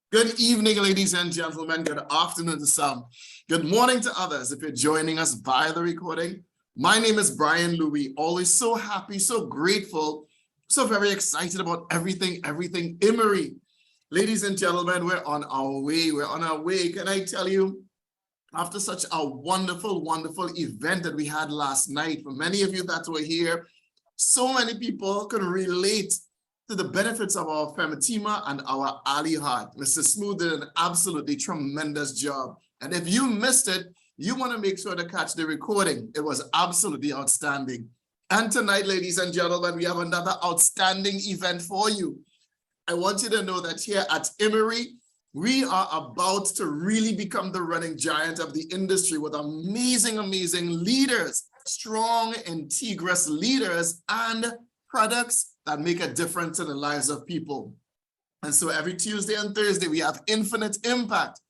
Good evening, ladies and gentlemen. Good afternoon to some. Good morning to others if you're joining us via the recording. My name is Brian Louis. Always so happy, so grateful, so very excited about everything IMMERI. Ladies and gentlemen, we're on our way. We're on our way. Can I tell you, after such a wonderful, wonderful event that we had last night, for many of you that were here, so many people could relate to the benefits of our Fematima and our Ali Heart. Mr. Smooth did an absolutely tremendous job. And if you missed it, you want to make sure to catch the recording. It was absolutely outstanding. And tonight, ladies and gentlemen, we have another outstanding event for you. I want you to know that here at IMMERI, we are about to really become the running giant of the industry with amazing, amazing leaders, strong, integrous leaders, and products that make a difference in the lives of people. And so every Tuesday and Thursday, we have Infinite Impact,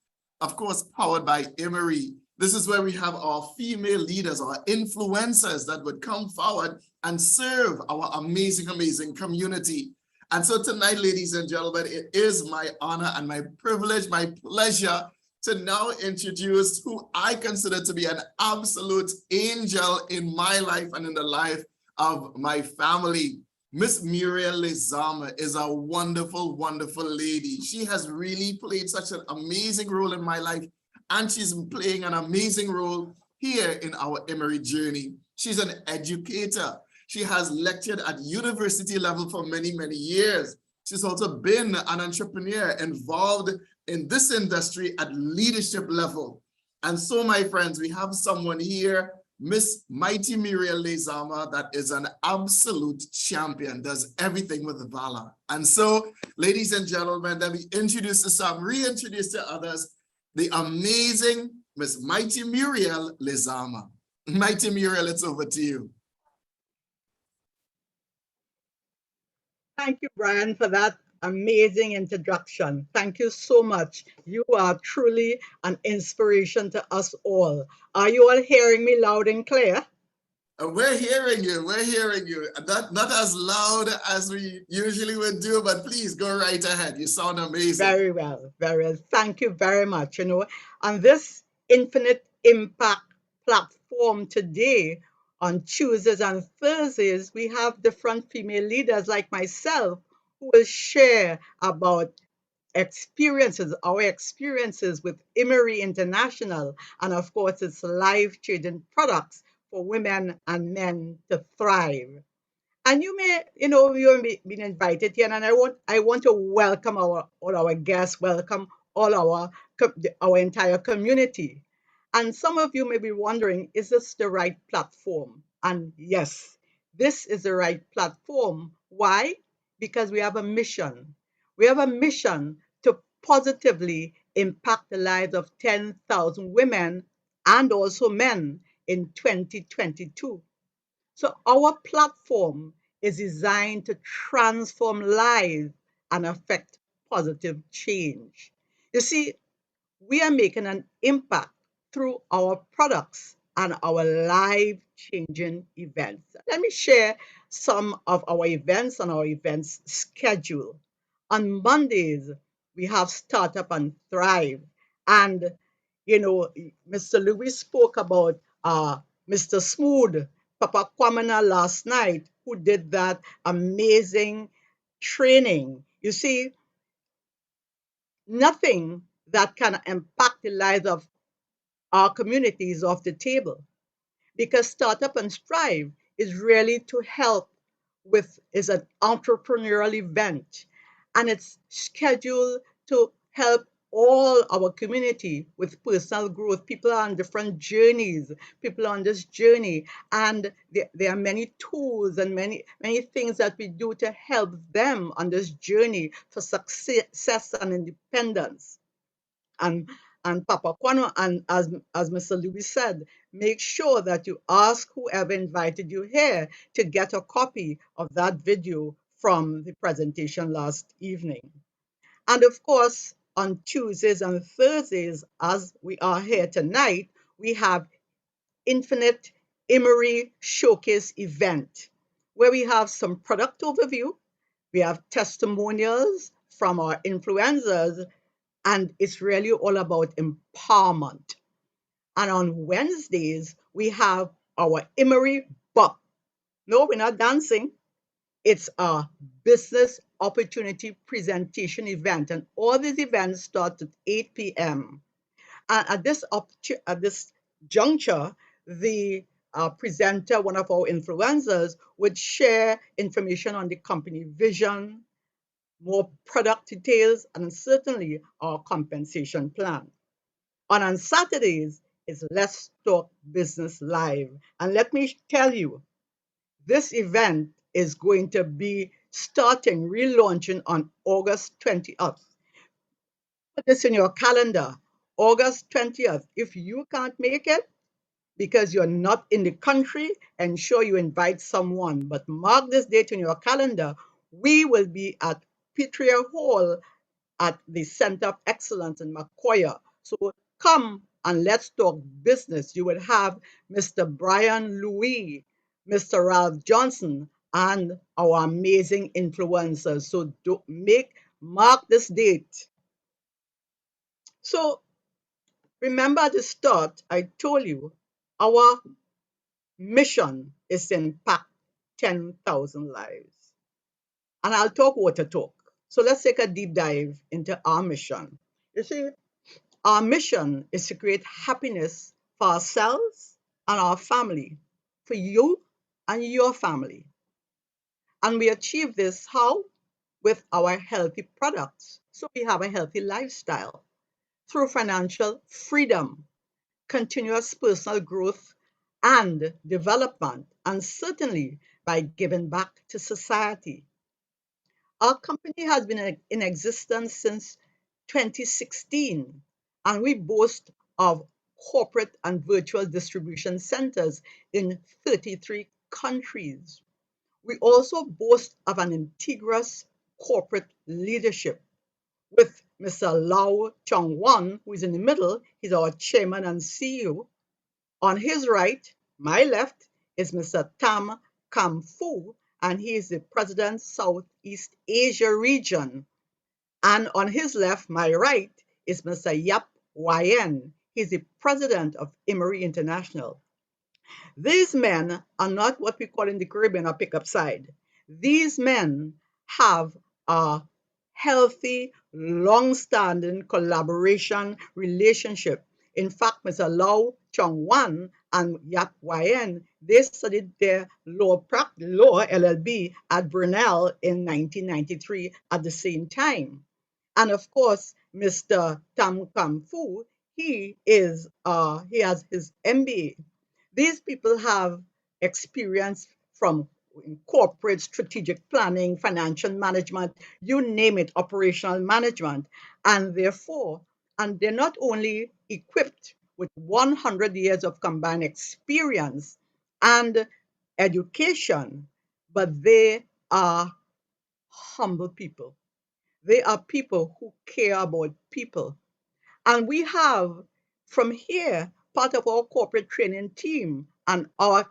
of course, powered by IMMERI. This is where we have our female leaders, our influencers that would come forward and serve our amazing, amazing community. And so tonight, ladies and gentlemen, it is my honor and my privilege, my pleasure to now introduce who I consider to be an absolute angel in my life and in the life of my family. Miss Muriel Lezama is a wonderful, wonderful lady. She has really played such an amazing role in my life, and she's playing an amazing role here in our IMMERI journey. She's an educator. She has lectured at university level for many, many years. She's also been an entrepreneur involved in this industry at leadership level. And so, my friends, we have someone here, Miss Mighty Muriel Lezama, that is an absolute champion, does everything with valor. And so, ladies and gentlemen, let me introduce to some, reintroduce to others, the amazing Miss Mighty Muriel Lezama. Mighty Muriel, it's over to you. Thank you, Brian, for that amazing introduction. Thank you so much. You are truly an inspiration to us all. Are you all hearing me loud and clear? We're hearing you. We're hearing you. Not as loud as we usually would do, but please go right ahead. You sound amazing. Very well, very well. Thank you very much. On this Infinite Impact platform today, on Tuesdays and Thursdays, we have different female leaders like myself who will share about our experiences with IMMERI International, and of course, its life-changing products for women and men to thrive. And been invited here, and I want to welcome all our guests, welcome all our entire community. And some of you may be wondering, is this the right platform? And yes, this is the right platform. Why? Because we have a mission. We have a mission to positively impact the lives of 10,000 women and also men in 2022. So our platform is designed to transform lives and affect positive change. You see, we are making an impact through our products and our life changing events. Let me share some of our events on our events schedule. On Mondays, we have Startup and Thrive. And, Mr. Lewis spoke about Mr. Smooth, Papa Kwamana last night, who did that amazing training. You see, nothing that can impact the lives of our communities off the table, because Startup and Strive is really to help with is an entrepreneurial event, and it's scheduled to help all our community with personal growth. People are on different journeys. People are on this journey, and there are many tools and many things that we do to help them on this journey for success and independence. And Papa Kwano, and as Mr. Lewis said, make sure that you ask whoever invited you here to get a copy of that video from the presentation last evening. And of course, on Tuesdays and Thursdays, as we are here tonight, we have Infinite IMMERI Showcase event, where we have some product overview, we have testimonials from our influencers, and it's really all about empowerment. And on Wednesdays, we have our IMMERI Buck. No, we're not dancing. It's a business opportunity presentation event, and all these events start at 8 p.m. And at this juncture, the presenter, one of our influencers, would share information on the company vision, more product details, and certainly our compensation plan. On Saturdays is Let's Talk Business Live. And let me tell you, this event is going to be starting, relaunching on August 20th. Put this in your calendar, August 20th. If you can't make it because you're not in the country, ensure you invite someone. But mark this date in your calendar. We will be at Petria Hall at the Center of Excellence in Macoya. So come and let's talk business. You will have Mr. Brian Louis, Mr. Ralph Johnson, and our amazing influencers. So mark this date. So remember at the start, I told you our mission is to impact 10,000 lives. And I'll talk water talk. So let's take a deep dive into our mission. You see, our mission is to create happiness for ourselves and our family, for you and your family. And we achieve this how? With our healthy products. So we have a healthy lifestyle through financial freedom, continuous personal growth and development, and certainly by giving back to society. Our company has been in existence since 2016, and we boast of corporate and virtual distribution centers in 33 countries. We also boast of an integrous corporate leadership with Mr. Lau Chong Wan, who is in the middle. He's our chairman and CEO. On his right, my left, is Mr. Tam Kam Fu, and he is the president, Southeast Asia region. And on his left, my right, is Mr. Yap Yen. He's the president of IMMERI International. These men are not what we call in the Caribbean a pickup side. These men have a healthy, long-standing collaboration relationship. In fact, Mr. Lau Chong Wan and Yap Yen, they studied their law LLB at Brunel in 1993 at the same time. And of course, Mr. Tam Kam Fu, he has his MBA. These people have experience from corporate strategic planning, financial management, you name it, operational management. And therefore, and they're not only equipped with 100 years of combined experience and education, but they are humble people. They are people who care about people. And we have from here part of our corporate training team and our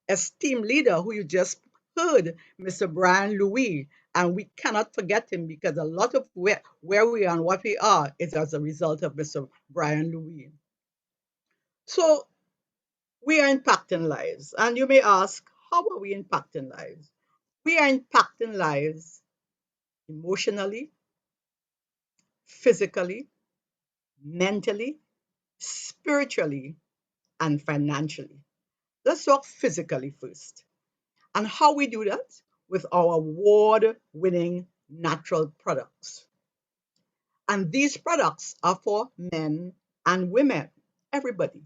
esteemed leader who you just heard, Mr. Brian Louis. And we cannot forget him because a lot of where we are and what we are is as a result of Mr. Brian Louis. So we are impacting lives. And you may ask, how are we impacting lives? We are impacting lives emotionally, physically, mentally, spiritually, and financially. Let's talk physically first. And how we do that? With our award winning natural products. And these products are for men and women, everybody.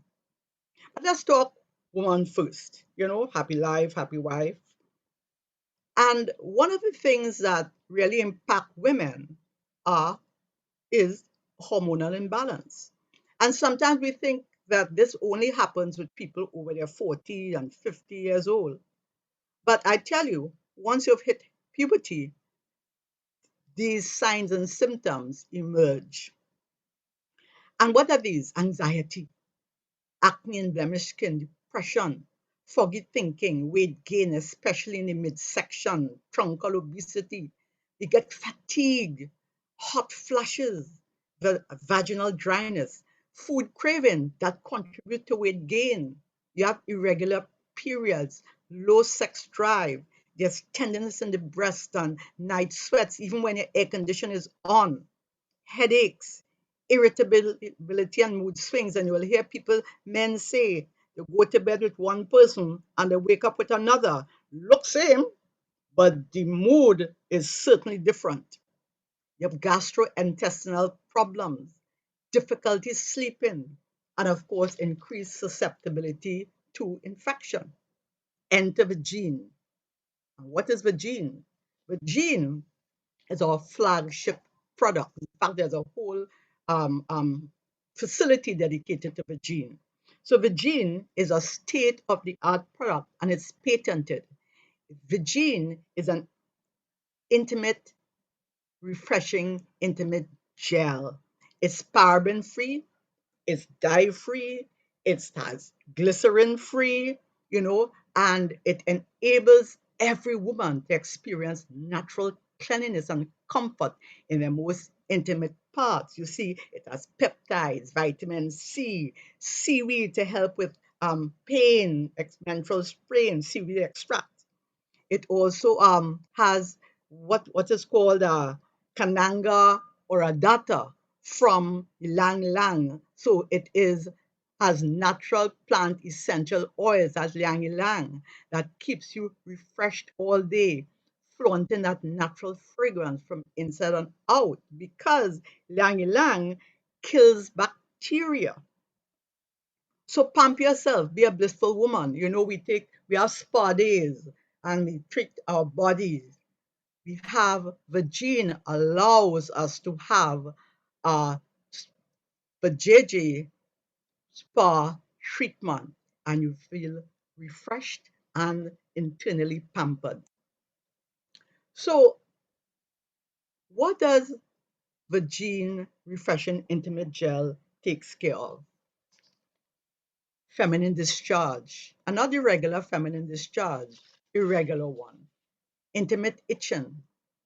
But let's talk woman first. You know, happy life, happy wife. And one of the things that really impact women are is hormonal imbalance. And sometimes we think that this only happens with people over their 40 and 50 years old. But I tell you, once you've hit puberty, these signs and symptoms emerge. And what are these? Anxiety, acne and blemished skin, depression, foggy thinking, weight gain, especially in the midsection, truncal obesity. You get fatigue, hot flushes, vaginal dryness, food craving that contribute to weight gain. You have irregular periods, low sex drive, there's tenderness in the breast and night sweats, even when your air condition is on, headaches, irritability and mood swings. And you will hear people, men say, they go to bed with one person and they wake up with another. Look same, but the mood is certainly different. You have gastrointestinal problems, difficulty sleeping, and of course, increased susceptibility to infection. Enter the gene. And what is the gene? The gene is our flagship product. In fact, there's a whole facility dedicated to the gene. So the gene is a state-of-the-art product and it's patented. The gene is an intimate, refreshing, intimate gel. It's paraben free, it's dye free, it has glycerin free, and it enables every woman to experience natural cleanliness and comfort in their most intimate parts. You see, it has peptides, vitamin C, seaweed to help with pain, menstrual spray, and seaweed extract. It also has what is called a kananga or a data from ylang ylang. So it is has natural plant essential oils as ylang ylang that keeps you refreshed all day, flaunting that natural fragrance from inside and out because ylang ylang kills bacteria. So pamper yourself, be a blissful woman. We have spa days and we treat our bodies. We have the gene allows us to have a JJ spa treatment and you feel refreshed and internally pampered. So what does the gene refreshing intimate gel takes care of? Feminine discharge, and not irregular feminine discharge, irregular one. Intimate itching,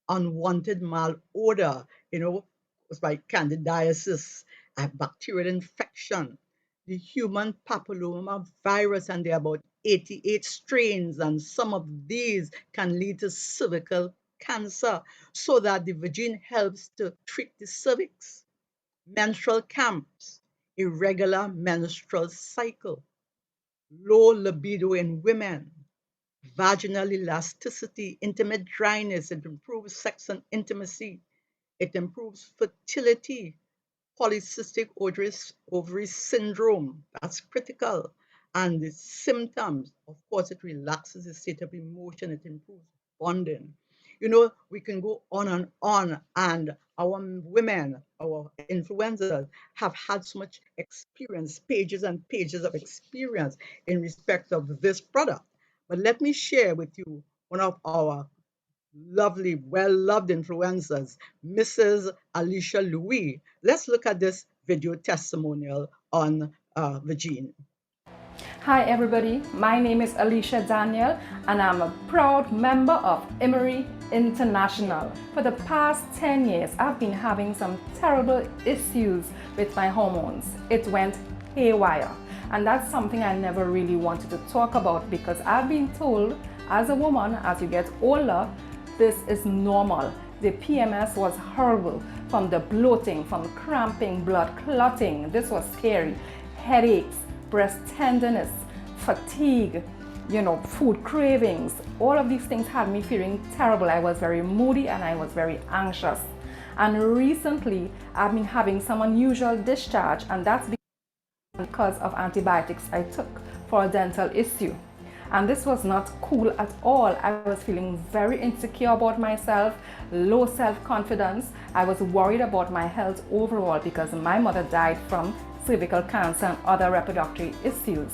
unwanted malodor, it's like candidiasis, a bacterial infection, the human papilloma virus, and there are about 88 strains, and some of these can lead to cervical cancer, so that the vagina helps to treat the cervix. Menstrual cramps, irregular menstrual cycle, low libido in women, vaginal elasticity, intimate dryness. It improves sex and intimacy. It improves fertility, polycystic ovary syndrome. That's critical. And the symptoms, of course, it relaxes the state of emotion. It improves bonding. We can go on, and our women, our influencers, have had so much experience, pages and pages of experience in respect of this product. But let me share with you one of our lovely, well-loved influencers, Mrs. Alicia Louis. Let's look at this video testimonial on the gene. Hi everybody, my name is Alicia Daniel and I'm a proud member of IMMERI International. For the past 10 years, I've been having some terrible issues with my hormones. It went haywire, and that's something I never really wanted to talk about because I've been told as a woman, as you get older, this is normal. The PMS was horrible, from the bloating, from cramping, blood clotting. This was scary. Headaches, breast tenderness, fatigue, food cravings. All of these things had me feeling terrible. I was very moody and I was very anxious. And recently, I've been having some unusual discharge, and that's because of antibiotics I took for a dental issue. And this was not cool at all. I was feeling very insecure about myself, low self-confidence. I was worried about my health overall because my mother died from cervical cancer and other reproductive issues.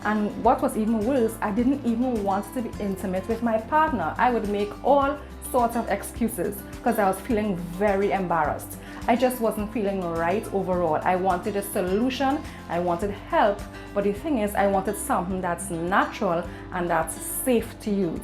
And what was even worse, I didn't even want to be intimate with my partner. I would make all sorts of excuses because I was feeling very embarrassed. I just wasn't feeling right overall. I wanted a solution, I wanted help, but the thing is, I wanted something that's natural and that's safe to use.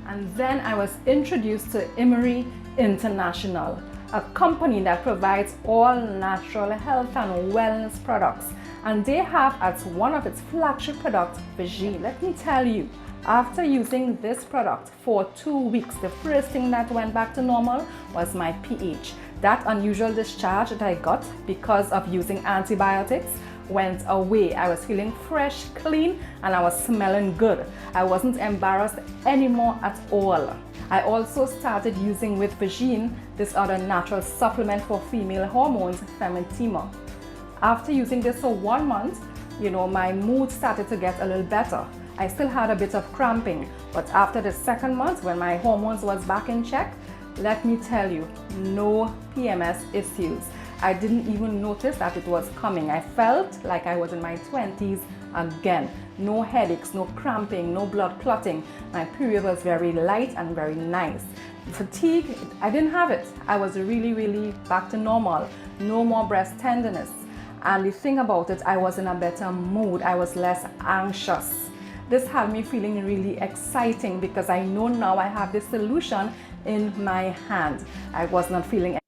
And then I was introduced to IMMERI International, a company that provides all natural health and wellness products. And they have as one of its flagship products, Vigi. Let me tell you, after using this product for 2 weeks, the first thing that went back to normal was my pH. That unusual discharge that I got because of using antibiotics went away. I was feeling fresh, clean, and I was smelling good. I wasn't embarrassed anymore at all. I also started using with Vagine this other natural supplement for female hormones, Fementima. After using this for 1 month, my mood started to get a little better. I still had a bit of cramping, but after the second month, when my hormones was back in check, let me tell you, no PMS issues. I didn't even notice that it was coming. I felt like I was in my 20s again. No headaches, no cramping, no blood clotting. My period was very light and very nice. Fatigue, I didn't have it. I was really, really back to normal. No more breast tenderness. And the thing about it, I was in a better mood. I was less anxious. This had me feeling really exciting because I know now I have this solution in my hand. I was not feeling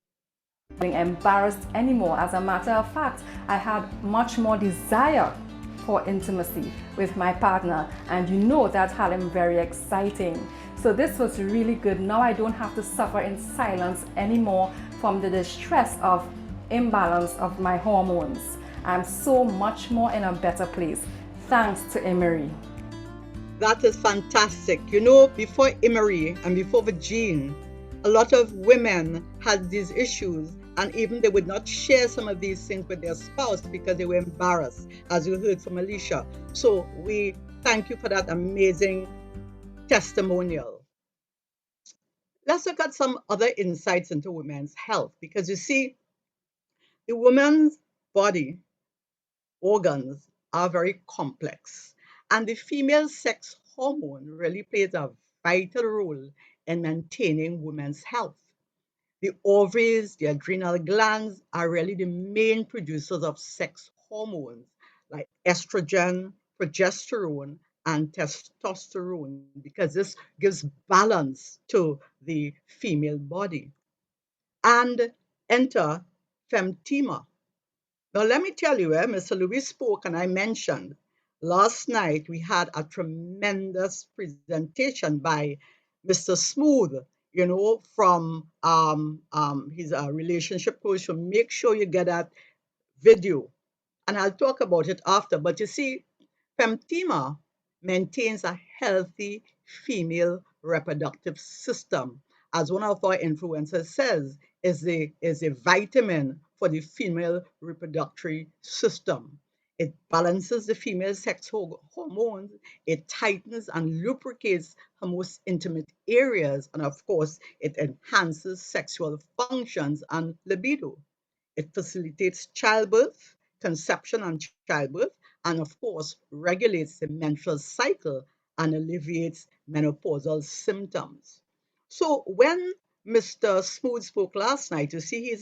embarrassed anymore. As a matter of fact, I had much more desire for intimacy with my partner, and that had him very exciting. So this was really good. Now I don't have to suffer in silence anymore from the distress of imbalance of my hormones. I'm so much more in a better place thanks to IMMERI. That is fantastic. Before IMMERI and before Virgin, a lot of women had these issues, and even they would not share some of these things with their spouse because they were embarrassed, as you heard from Alicia. So we thank you for that amazing testimonial. Let's look at some other insights into women's health, because you see, the woman's body organs are very complex, and the female sex hormone really plays a vital role in maintaining women's health. The ovaries, the adrenal glands are really the main producers of sex hormones like estrogen, progesterone, and testosterone, because this gives balance to the female body. And enter femtima. Now, let me tell you, Mr. Louis spoke, and I mentioned last night we had a tremendous presentation by Mr. Smooth, from he's a relationship coach. So make sure you get that video, and I'll talk about it after. But you see, Femtima maintains a healthy female reproductive system. As one of our influencers says, is a vitamin for the female reproductive system. It balances the female sex hormones, it tightens and lubricates her most intimate areas, and of course, it enhances sexual functions and libido. It facilitates childbirth, conception and childbirth, and of course, regulates the menstrual cycle and alleviates menopausal symptoms. So when Mr. Smooth spoke last night, you see, he's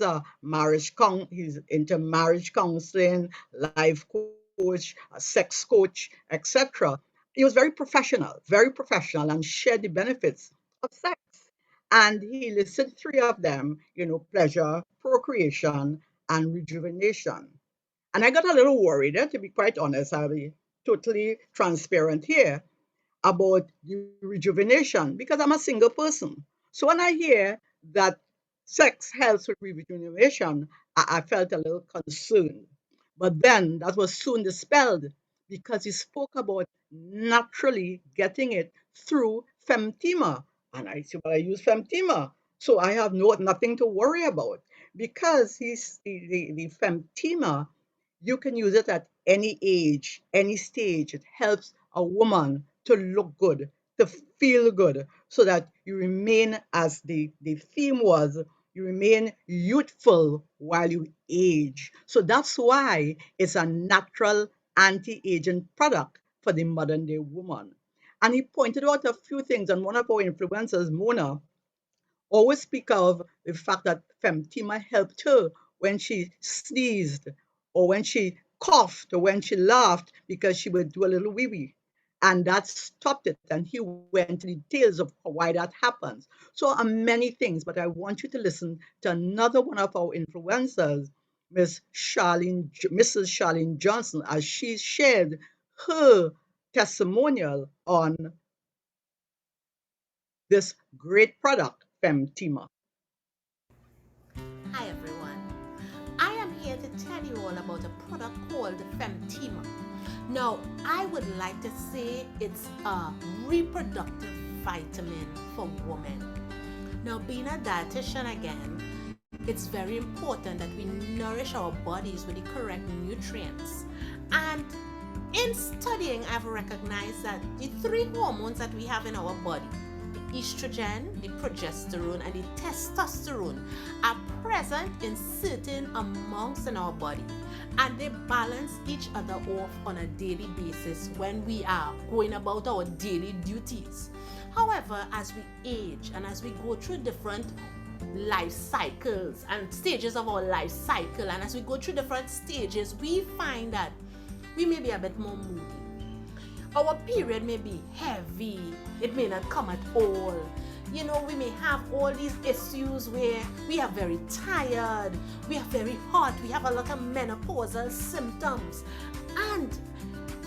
into marriage counseling, life coach, a sex coach, etc. He was very professional, and shared the benefits of sex. And he listed three of them, pleasure, procreation, and rejuvenation. And I got a little worried, to be quite honest. I'll be totally transparent here about the rejuvenation because I'm a single person. So when I hear that sex helps with rejuvenation, I felt a little concerned. But then that was soon dispelled because he spoke about naturally getting it through femtima. And I said, well, I use femtima. So I have nothing to worry about because the femtima, you can use it at any age, any stage. It helps a woman to look good, to feel good, so that you remain, as the theme was, you remain youthful while you age. So that's why it's a natural anti-aging product for the modern day woman. And he pointed out a few things, and one of our influencers, Mona, always speak of the fact that Femtima helped her when she sneezed or when she coughed or when she laughed because she would do a little wee wee. and that stopped it. And he went into details of why that happens. So many things, but I want you to listen to another one of our influencers, Mrs. Charlene Johnson, as she shared her testimonial on this great product, Femtima. Hi everyone. I am here to tell you all about a product called Femtima. Now, I would like to say it's a reproductive vitamin for women. Now, being a dietitian again, it's very important that we nourish our bodies with the correct nutrients. And in studying, I've recognized that the three hormones that we have in our body, the estrogen, the progesterone, and the testosterone, are present in certain amounts in our body, and they balance each other off on a daily basis when we are going about our daily duties. However, as we age and as we go through different life cycles and stages of our life cycle, and as we go through different stages, we find that we may be a bit more moody. Our period may be heavy, it may not come at all. We may have all these issues where we are very tired, we are very hot, we have a lot of menopausal symptoms. And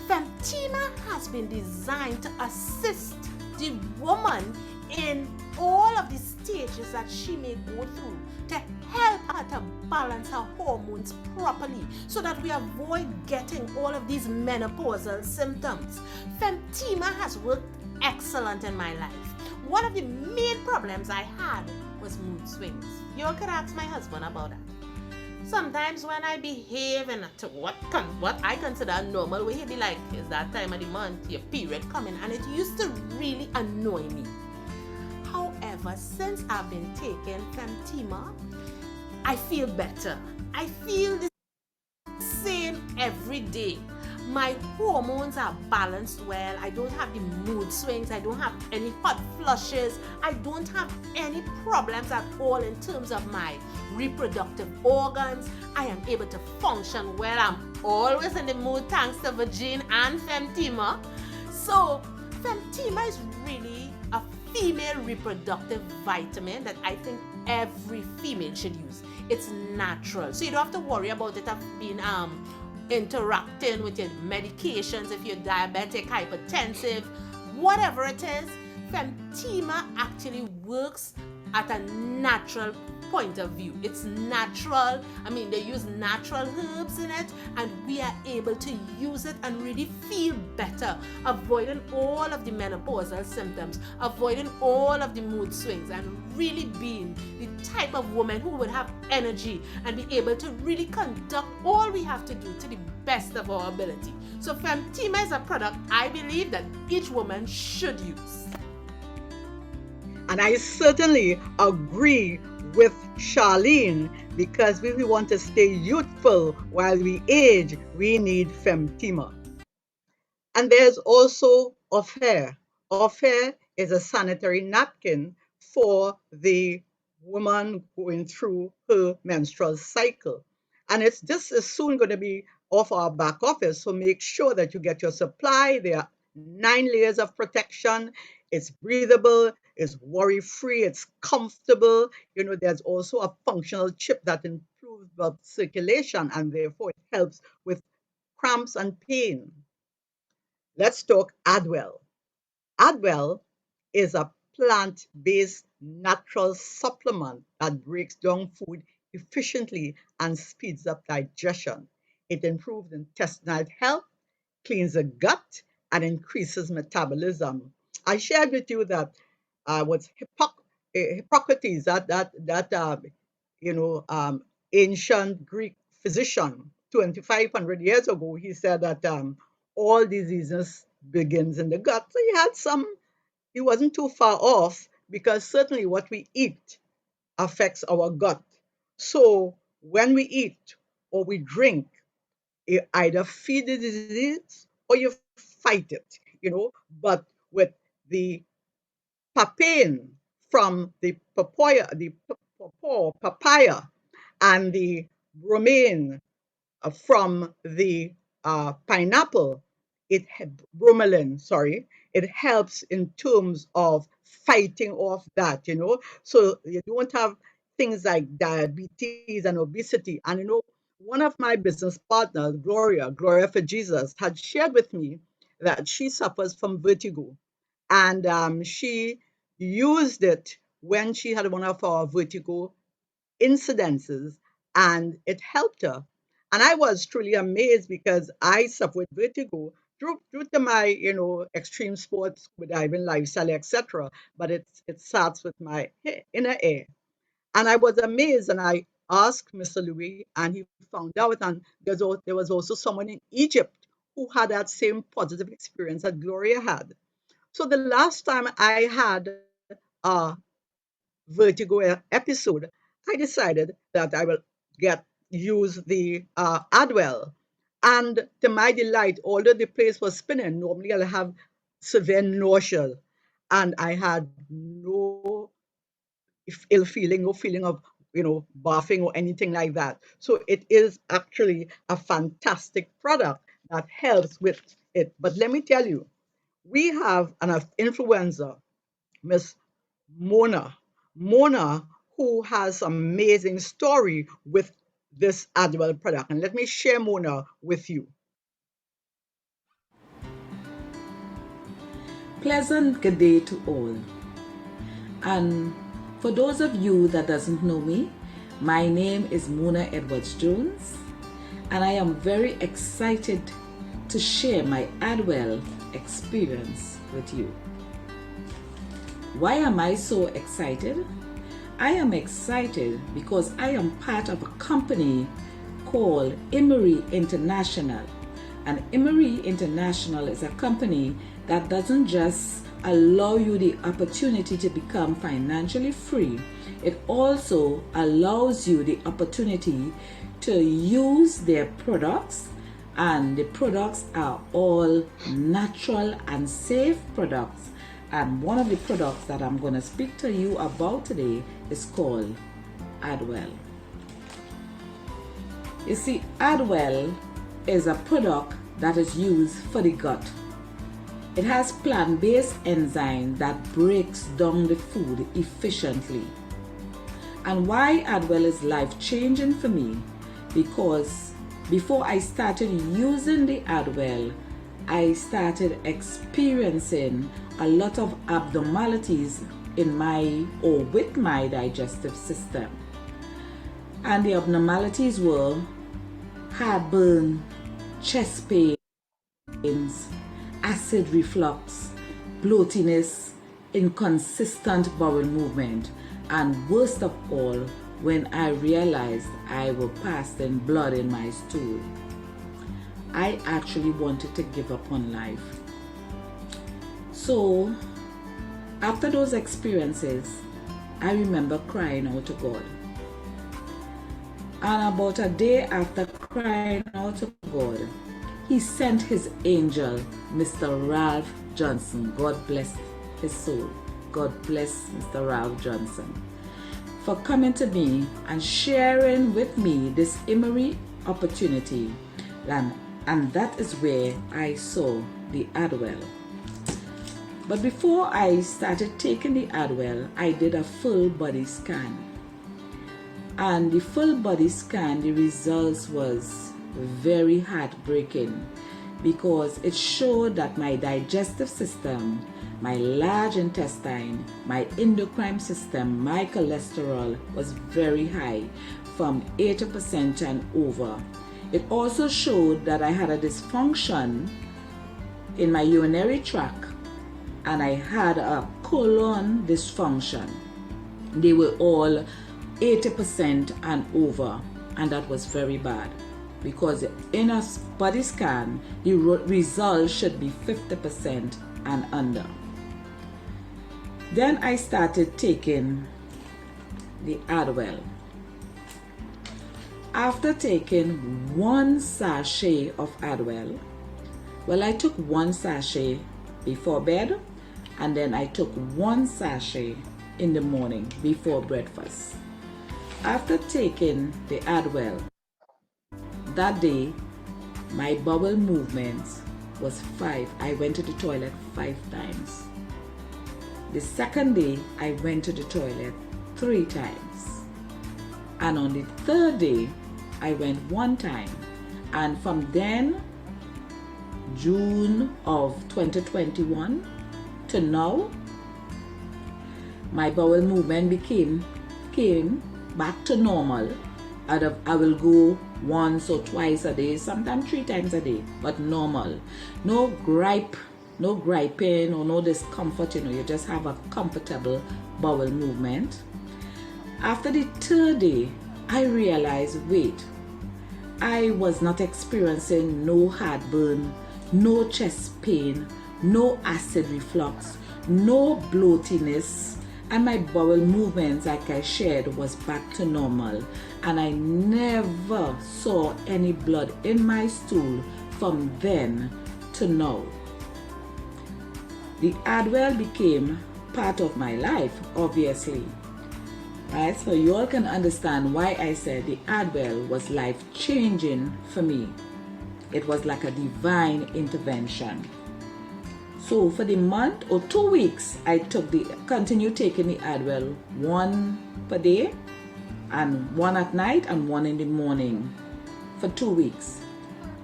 Femtima has been designed to assist the woman in all of the stages that she may go through, to help her to balance her hormones properly so that we avoid getting all of these menopausal symptoms. Femtima has worked excellent in my life. One of the main problems I had was mood swings. You could ask my husband about that. Sometimes when I behave in what I consider a normal way, he'd be like, "It's that time of the month, your period coming," and it used to really annoy me. However, since I've been taking Femtima, I feel better. I feel the same every day. My hormones are balanced well. I don't have the mood swings. I don't have any hot flushes. I don't have any problems at all in terms of my reproductive organs. I am able to function well. I'm always in the mood thanks to Virgin and Femtima. So Femtima is really a female reproductive vitamin that I think every female should use. It's natural, so you don't have to worry about it being interacting with your medications if you're diabetic, hypertensive, whatever it is. Femtima actually works at a natural point of view. It's natural. They use natural herbs in it, and we are able to use it and really feel better, avoiding all of the menopausal symptoms, avoiding all of the mood swings, and really being the type of woman who would have energy and be able to really conduct all we have to do to the best of our ability. So Femtima is a product I believe that each woman should use. And I certainly agree with Charlene, because if we want to stay youthful while we age, we need Femtima. And there's also Affair. Affair is a sanitary napkin for the woman going through her menstrual cycle. And this is soon going to be off our back office. So make sure that you get your supply. There are 9 layers of protection. It's breathable, it's worry free, it's comfortable. There's also a functional chip that improves blood circulation, and therefore it helps with cramps and pain. Let's talk Adwell. Adwell is a plant-based natural supplement that breaks down food efficiently and speeds up digestion. It improves intestinal health, cleans the gut, and increases metabolism. I shared with you that was Hippocrates, that ancient Greek physician, 2,500 years ago. He said that all diseases begins in the gut. So he wasn't too far off, because certainly what we eat affects our gut. So when we eat or we drink, you either feed the disease or you fight it. But with the papain from the papaya, and the romaine from the pineapple, bromelain, sorry, it helps in terms of fighting off that, so you don't have things like diabetes and obesity. And one of my business partners, Gloria for Jesus, had shared with me that she suffers from vertigo, and she used it when she had one of our vertigo incidences, and it helped her. And I was truly amazed because I suffered vertigo due to my, extreme sports, scuba diving lifestyle, etc. But it starts with my inner ear. And I was amazed, and I asked Mr. Louis, and he found out. And there was also someone in Egypt who had that same positive experience that Gloria had. So the last time I had a vertigo episode, I decided that I will get use the Adwell. And to my delight, although the place was spinning, normally I'll have severe nausea, and I had no ill feeling, no feeling of barfing or anything like that. So it is actually a fantastic product that helps with it. But let me tell you, we have an influencer, Miss Mona. Mona, who has amazing story with this Adwell product. And let me share Mona with you. Pleasant good day to all. And for those of you that doesn't know me, my name is Mona Edwards Jones, and I am very excited to share my Adwell experience with you. Why am I so excited? I am excited because I am part of a company called IMMERI International. And IMMERI International is a company that doesn't just allow you the opportunity to become financially free. It also allows you the opportunity to use their products, and the products are all natural and safe products. And one of the products that I'm going to speak to you about today is called Adwell. You see, Adwell is a product that is used for the gut. It has plant-based enzyme that breaks down the food efficiently. And why Adwell is life-changing for me? Because before I started using the Adwell, I started experiencing a lot of abnormalities in my or with my digestive system. And the abnormalities were heartburn, chest pains, acid reflux, bloatiness, inconsistent bowel movement, and worst of all, when I realized I was passing blood in my stool. I actually wanted to give up on life. So, after those experiences, I remember crying out to God. And about a day after crying out to God, He sent His angel, Mr. Ralph Johnson. God bless his soul. God bless Mr. Ralph Johnson for coming to me and sharing with me this IMMERI opportunity. And that is where I saw the Adwell. But before I started taking the Adwell, I did a full body scan. And the full body scan, the results was very heartbreaking because it showed that my digestive system, my large intestine, my endocrine system, my cholesterol was very high, from 80% and over. It also showed that I had a dysfunction in my urinary tract, and I had a colon dysfunction. They were all 80% and over, and that was very bad because in a body scan, the result should be 50% and under. Then I started taking the Adwell. After taking 1 sachet of Adwell, well, I took 1 sachet before bed, and then I took 1 sachet in the morning before breakfast. After taking the Adwell, that day, my bowel movements was 5. I went to the toilet 5 times. The second day, I went to the toilet 3 times. And on the third day, I went 1 time. And from then, June of 2021 to now, my bowel movement came back to normal. I will go once or twice a day, sometimes 3 times a day, but normal. No griping or no discomfort, you just have a comfortable bowel movement. After the third day, I realized, wait, I was not experiencing no heartburn, no chest pain, no acid reflux, no bloatiness, and my bowel movements, like I shared, was back to normal. And I never saw any blood in my stool from then to now. The Adwell became part of my life, obviously. Right? So you all can understand why I said the Adwell was life-changing for me. It was like a divine intervention. So for the month or 2 weeks, I continued taking the Adwell, 1 per day, and 1 at night and 1 in the morning for 2 weeks.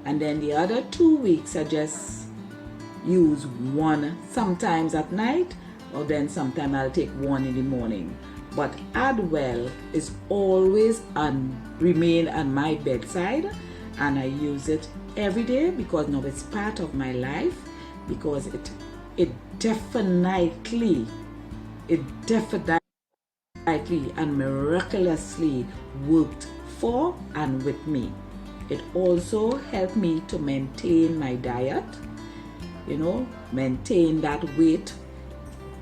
And then the other 2 weeks, I just use 1 sometimes at night, or then sometimes I'll take 1 in the morning. But Adwell is always remain on my bedside, and I use it every day because now it's part of my life, because it definitely and miraculously worked for and with me. It also helped me to maintain my diet, maintain that weight.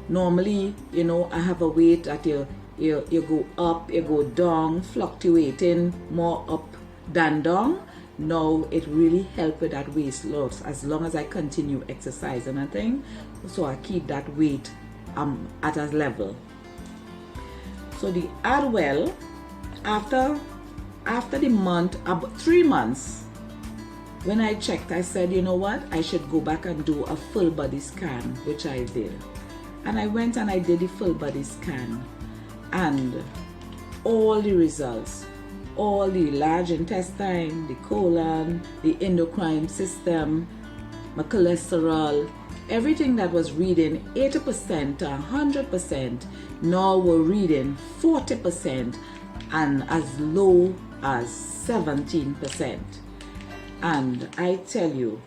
Normally, I have a weight that you go up, you go down, fluctuating more up than down. Now it really helped with that weight loss as long as I continue exercising and things. So I keep that weight at a level. So the Adwell, after the month, about 3 months, when I checked, I said, you know what, I should go back and do a full body scan, which I did. And I went and I did the full body scan, and all the results, all the large intestine, the colon, the endocrine system, my cholesterol, everything that was reading 80% to 100%, now we're reading 40% and as low as 17%. And I tell you,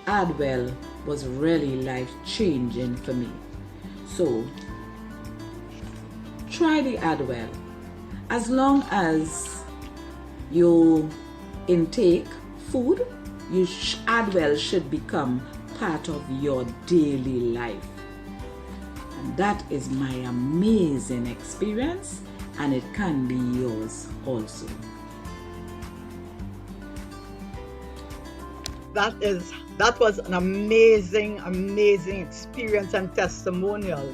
Adwell was really life-changing for me. So try the Adwell. As long as you intake food, Adwell should become part of your daily life. And that is my amazing experience, and it can be yours also. That was an amazing experience and testimonial.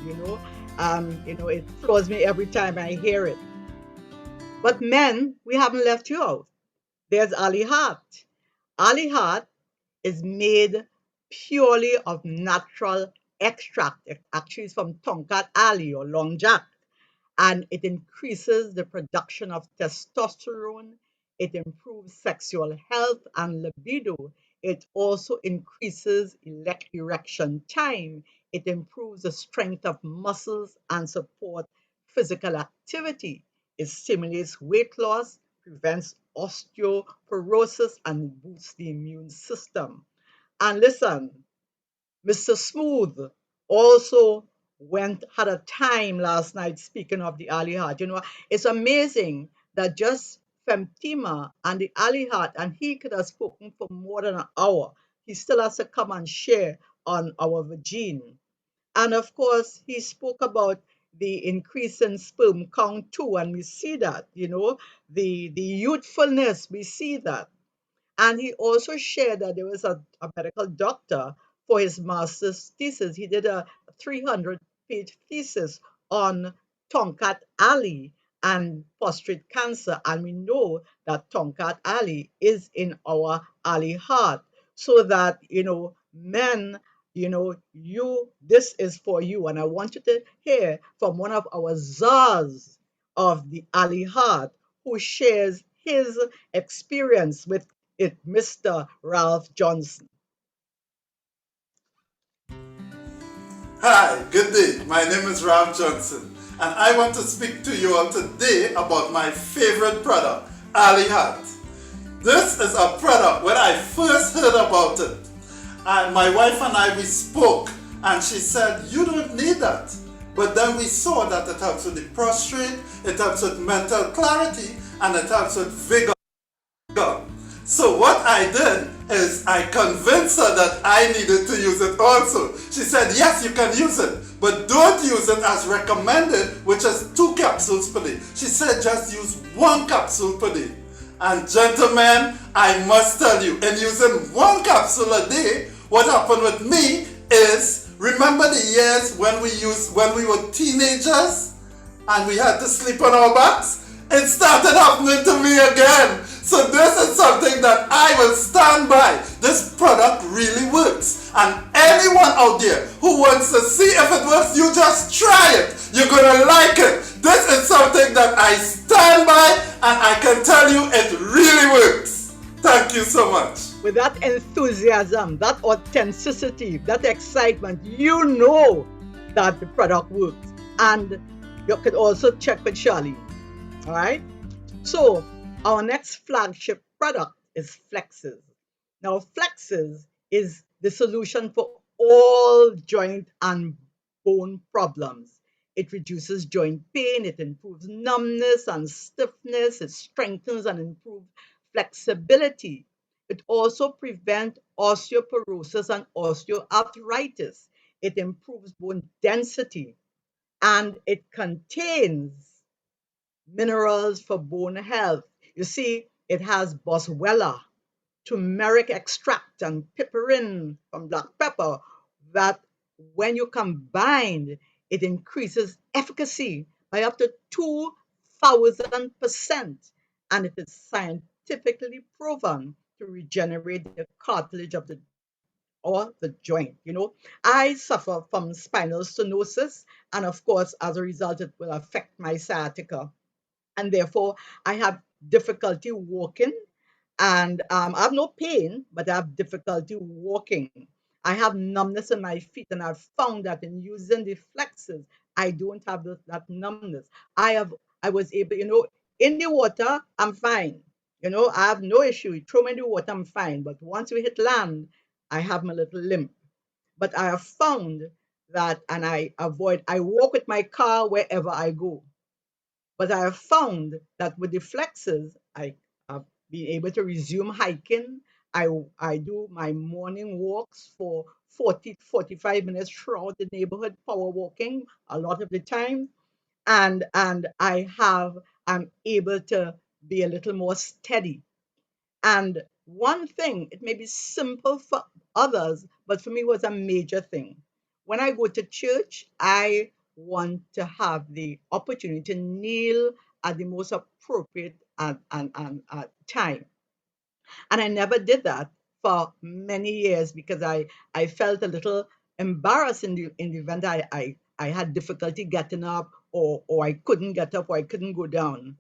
It floors me every time I hear it. But men, we haven't left you out. There's Ali Heart. Ali Heart is made purely of natural extract. It actually is from Tonkat Ali or Long Jack, and it increases the production of testosterone. It improves sexual health and libido. It also increases erection time. It improves the strength of muscles and support physical activity. It stimulates weight loss, prevents osteoporosis, and boosts the immune system. And listen, Mr. Smooth also had a time last night speaking of the Ali Heart. It's amazing that just Femtima and the Ali Heart, and he could have spoken for more than an hour. He still has to come and share on our Virgin. And of course, he spoke about the increase in sperm count too, and we see that, the youthfulness, we see that. And he also shared that there was a medical doctor for his master's thesis. He did a 300-page thesis on Tonkat Ali and prostate cancer. And we know that Tonkat Ali is in our Ali Heart. So that, Men, this is for you. And I want you to hear from one of our czars of the Ali Heart who shares his experience with it, Mr. Ralph Johnson. Hi, good day. My name is Ralph Johnson, and I want to speak to you all today about my favorite product, Ali Hat. This is a product when I first heard about it, and my wife and I, we spoke, and she said, you don't need that. But then we saw that it helps with the prostrate, it helps with mental clarity, and it helps with vigor. So what I did is I convinced her that I needed to use it also. She said, yes, you can use it, but don't use it as recommended, which is 2 capsules per day. She said, just use 1 capsule per day. And gentlemen, I must tell you, in using 1 capsule a day, what happened with me is, remember the years when we were teenagers and we had to sleep on our backs? It started happening to me again. So this is something that I will stand by. This product really works. And anyone out there who wants to see if it works, you just try it. You're gonna like it. This is something that I stand by, and I can tell you it really works. Thank you so much. With that enthusiasm, that authenticity, that excitement, you know that the product works. And you could also check with Charlie. All right. So our next flagship product is Flexes. Now, Flexes is the solution for all joint and bone problems. It reduces joint pain, it improves numbness and stiffness, it strengthens and improves flexibility. It also prevents osteoporosis and osteoarthritis. It improves bone density, and it contains minerals for bone health. You see, it has boswellia, turmeric extract, and piperine from black pepper that when you combine, it increases efficacy by up to 2,000%. And it is scientifically proven to regenerate the cartilage of the joint. I suffer from spinal stenosis, and of course, as a result, it will affect my sciatica, and therefore I have difficulty walking, and I have no pain, but I have difficulty walking. I have numbness in my feet, and I've found that in using the flexes, I don't have that numbness. I was able, in the water, I'm fine. I have no issue. You throw me in the water, I'm fine. But once we hit land, I have my little limp. But I have found that, and I walk with my car wherever I go. But I have found that with the flexes, I have been able to resume hiking. I do my morning walks for 40 to 45 minutes throughout the neighborhood, power walking a lot of the time. And I'm able to be a little more steady. And one thing, it may be simple for others, but for me was a major thing. When I go to church, I want to have the opportunity to kneel at the most appropriate time. And I never did that for many years because I felt a little embarrassed in the event I had difficulty getting up, or I couldn't get up, or I couldn't go down.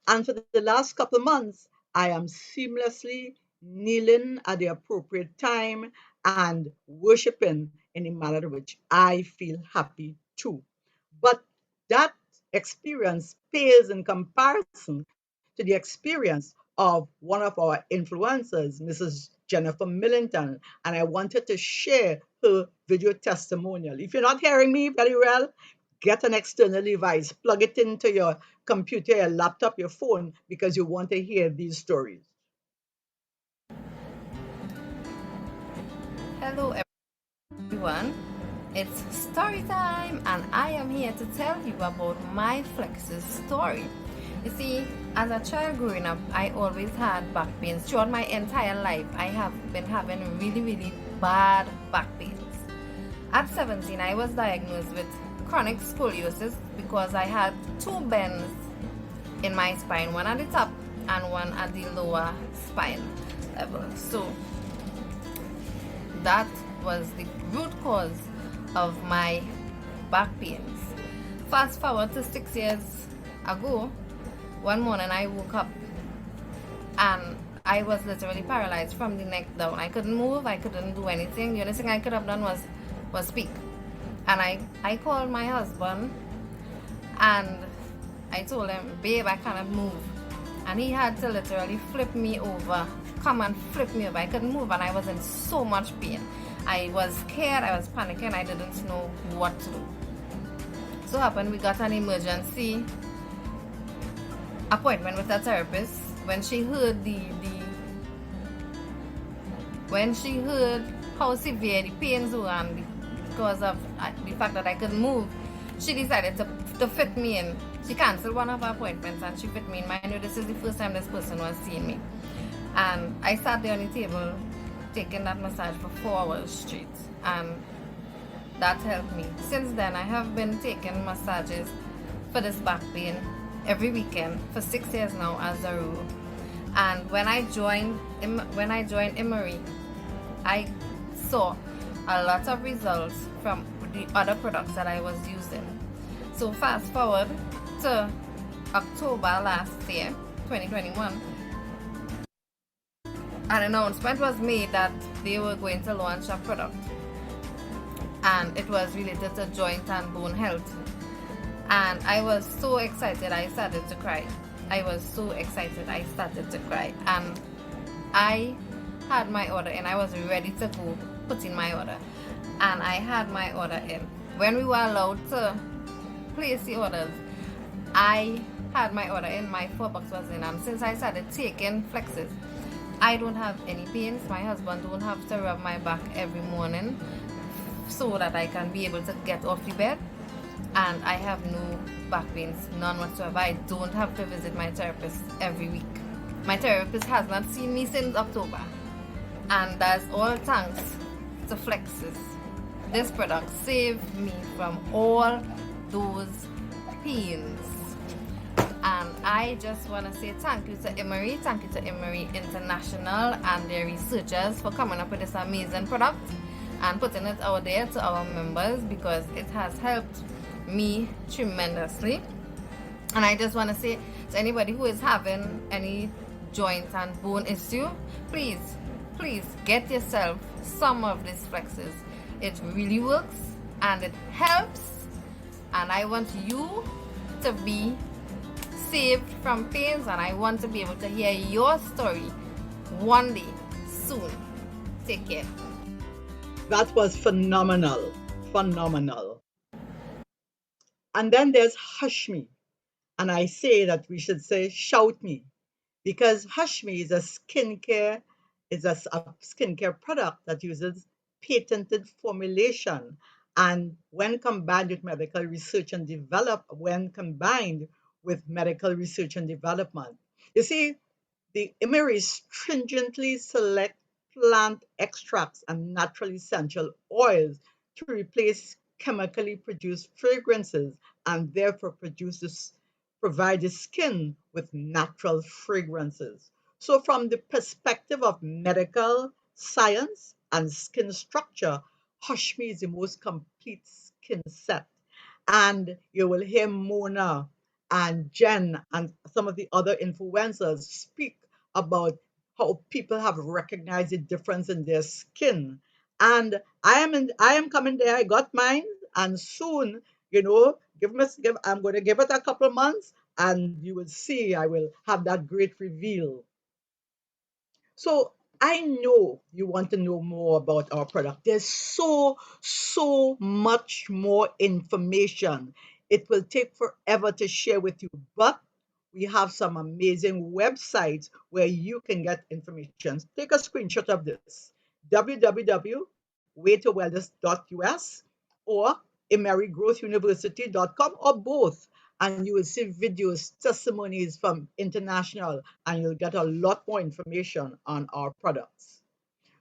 And for the last couple of months, I am seamlessly kneeling at the appropriate time and worshiping in a manner in which I feel happy too. But that experience pales in comparison to the experience of one of our influencers, Mrs. Jennifer Millington, and I wanted to share her video testimonial. If you're not hearing me very well, get an external device, plug it into your computer, your laptop, your phone, because you want to hear these stories. Hello everyone, it's story time, and I am here to tell you about my Flex's story. You see, as a child growing up, I always had back pains. Throughout my entire life, I have been having really bad back pains. At 17, I was diagnosed with chronic scoliosis because I had 2 bends in my spine, one at the top and one at the lower spine level. So that was the root cause of my back pains. Fast forward to 6 years ago, one morning I woke up and I was literally paralyzed from the neck down. I couldn't move, I couldn't do anything. The only thing I could have done was speak. And I called my husband and I told him, babe, I cannot move. And he had to literally flip me over, come and flip me over. I couldn't move and I was in so much pain. I was scared, I was panicking, I didn't know what to do. So happened we got an emergency appointment with a therapist. When she heard when she heard how severe the pains were and because of the fact that I couldn't move, she decided to fit me in. She canceled one of her appointments and she fit me in. Mind you, this is the first time this person was seeing me. And I sat there on the table taking that massage for 4 hours straight, and that helped me. Since then, I have been taking massages for this back pain every weekend for 6 years now as a rule. And when I joined IMMERI, I saw a lot of results from the other products that I was using. So fast forward to October last year, 2021, an announcement was made that they were going to launch a product, and it was related to joint and bone health. And I was so excited, I started to cry. I was so excited, I started to cry. And I had my order and I was ready to go put in my order. And I had my order in. When we were allowed to place the orders, I had my order in, my 4 box was in. And since I started taking flexes, I don't have any pains. My husband don't have to rub my back every morning so that I can be able to get off the bed. And I have no back pains, none whatsoever. I don't have to visit my therapist every week. My therapist has not seen me since October. And that's all thanks to flexes. This product saved me from all those pains. And I just want to say thank you to IMMERI, thank you to IMMERI International and their researchers for coming up with this amazing product and putting it out there to our members, because it has helped me tremendously. And I just want to say to anybody who is having any joint and bone issue, please get yourself some of these flexes. It really works and it helps, and I want you to be saved from pains, and I want to be able to hear your story one day soon. Take care. That was phenomenal. Phenomenal. And then there's Hush Me. And I say that we should say Shout Me, because Hush Me is a skincare product that uses patented formulation. And when combined with medical research and development, you see, the IMMERI stringently select plant extracts and natural essential oils to replace chemically produced fragrances, and therefore provide the skin with natural fragrances. So, from the perspective of medical science and skin structure, Hush Me is the most complete skin set. And you will hear Mona and Jen and some of the other influencers speak about how people have recognized the difference in their skin. And I am coming there. I got mine, and soon, I'm going to give it a couple of months, and you will see I will have that great reveal. So I know you want to know more about our product. There's so much more information. It will take forever to share with you, but we have some amazing websites where you can get information. Take a screenshot of this: www.waitowellness.us or emerygrowthuniversity.com, or both, and you will see videos, testimonies from international, and you'll get a lot more information on our products.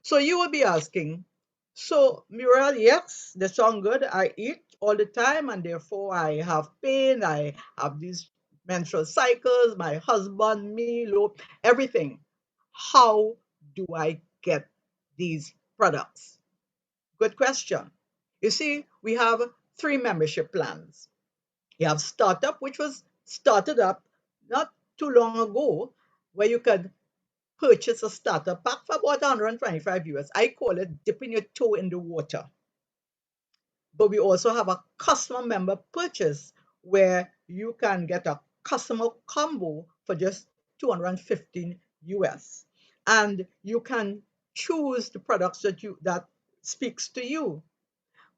So you will be asking, so Muriel, yes, they sound good. I eat all the time, and therefore I have pain. I have these menstrual cycles. My husband, me, low, everything. How do I get these products? Good question. You see, we have three membership plans. You have startup, which was started up not too long ago, where you could purchase a starter pack for about 125 US. I call it dipping your toe in the water. But we also have a customer member purchase where you can get a customer combo for just 215 US. And you can choose the products that speaks to you.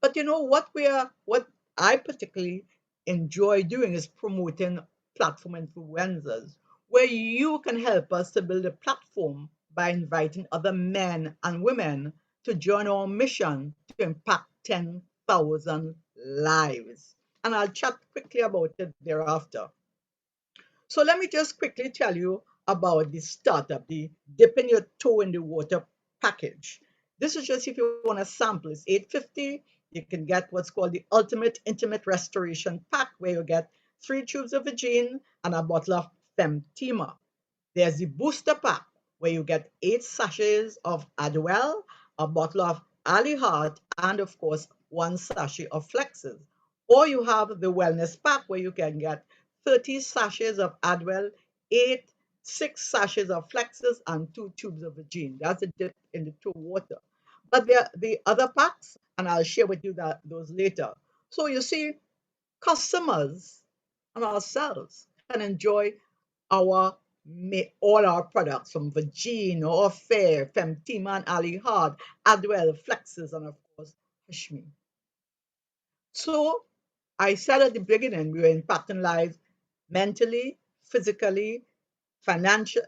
But you know what I particularly enjoy doing is promoting platform influencers, where you can help us to build a platform by inviting other men and women to join our mission to impact 10,000 lives. And I'll chat quickly about it thereafter. So let me just quickly tell you about the startup, the dipping your toe in the water package. This is just if you want to sample. It's 850. You can get what's called the Ultimate Intimate Restoration Pack, where you get 3 tubes of Vagine and a bottle of Femtima. There's the booster pack where you get 8 sachets of Adwell, a bottle of Ali Heart, and of course, 1 sachet of Flexes. Or you have the wellness pack where you can get 30 sachets of Adwell, 6 sachets of Flexes, and 2 tubes of Vagine. That's a dip in the toe water. But there are the other packs, and I'll share with you those later. So you see, customers and ourselves can enjoy our all our products from Virgin, Fair, Femtima, and Ali Hard, Adwell, Flexes, and of course, Hashmi. So I said at the beginning, we were impacting lives mentally, physically, financially,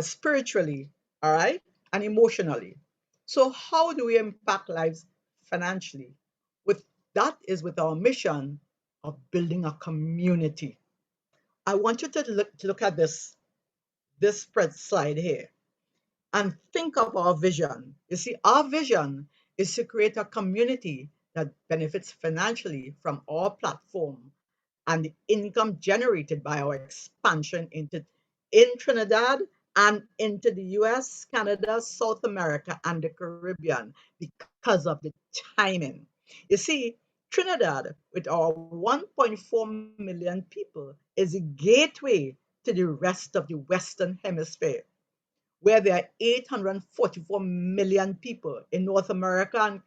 spiritually, all right, and emotionally. So how do we impact lives financially? With that is with our mission of building a community. I want you to look at this spread slide here and think of our vision. You see, our vision is to create a community that benefits financially from our platform and the income generated by our expansion in Trinidad and into the US, Canada, South America, and the Caribbean because of the timing. You see, Trinidad, with our 1.4 million people, is a gateway to the rest of the Western Hemisphere, where there are 844 million people in North America